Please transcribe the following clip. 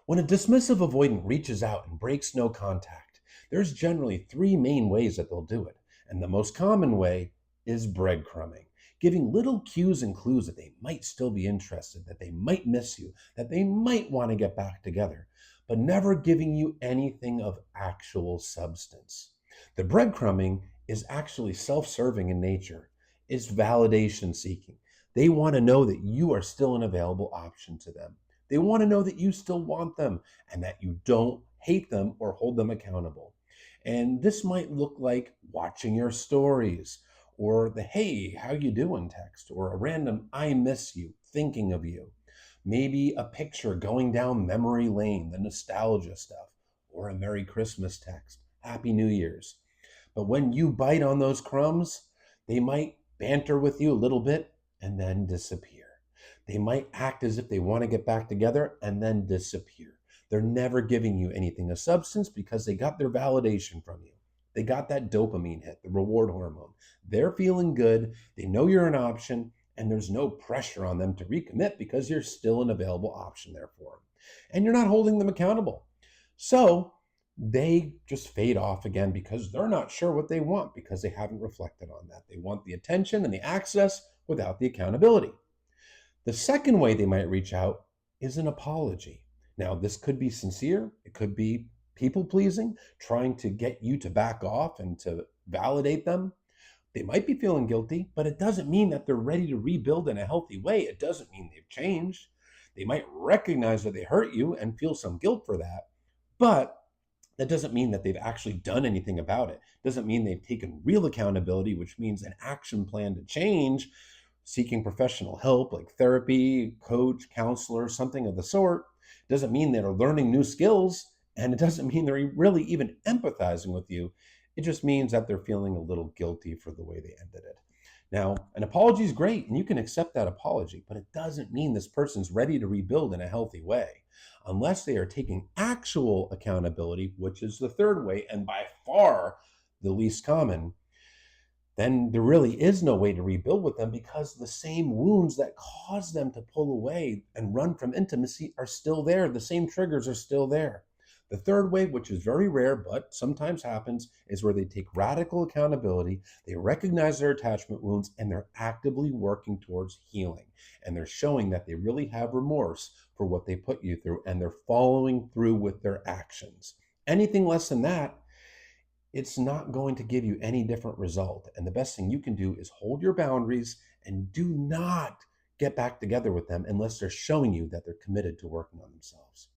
When a dismissive avoidant reaches out and breaks no contact, there's generally three main ways that they'll do it. And the most common way is breadcrumbing, giving little cues and clues that they might still be interested, that they might miss you, that they might want to get back together, but never giving you anything of actual substance. The breadcrumbing is actually self serving in nature, it's validation seeking. They want to know that you are still an available option to them. They want to know that you still want them and that you don't hate them or hold them accountable. And this might look like watching your stories or the hey, how you doing text or a random I miss you, thinking of you. Maybe a picture going down memory lane, the nostalgia stuff, or a Merry Christmas text, Happy New Year's. But when you bite on those crumbs, they might banter with you a little bit and then disappear. They might act as if they want to get back together and then disappear. They're never giving you anything of substance because they got their validation from you. They got that dopamine hit, the reward hormone. They're feeling good. They know you're an option, and there's no pressure on them to recommit because you're still an available option there for them. And you're not holding them accountable. So they just fade off again because they're not sure what they want because they haven't reflected on that. They want the attention and the access without the accountability. The second way they might reach out is an apology. Now, this could be sincere, it could be people pleasing, trying to get you to back off and to validate them. They might be feeling guilty, but it doesn't mean that they're ready to rebuild in a healthy way. It doesn't mean they've changed. They might recognize that they hurt you and feel some guilt for that, but that doesn't mean that they've actually done anything about it. It doesn't mean they've taken real accountability, which means an action plan to change, seeking professional help like therapy, coach, counselor, something of the sort. It doesn't mean they're learning new skills, and it doesn't mean they're really even empathizing with you. It just means that they're feeling a little guilty for the way they ended it. Now, an apology is great, and you can accept that apology, but it doesn't mean this person's ready to rebuild in a healthy way unless they are taking actual accountability, which is the third way and by far the least common. Then there really is no way to rebuild with them because the same wounds that cause them to pull away and run from intimacy are still there. The same triggers are still there. The third way, which is very rare but sometimes happens, is where they take radical accountability, they recognize their attachment wounds, and they're actively working towards healing. And they're showing that they really have remorse for what they put you through, and they're following through with their actions. Anything less than that, it's not going to give you any different result. And the best thing you can do is hold your boundaries and do not get back together with them unless they're showing you that they're committed to working on themselves.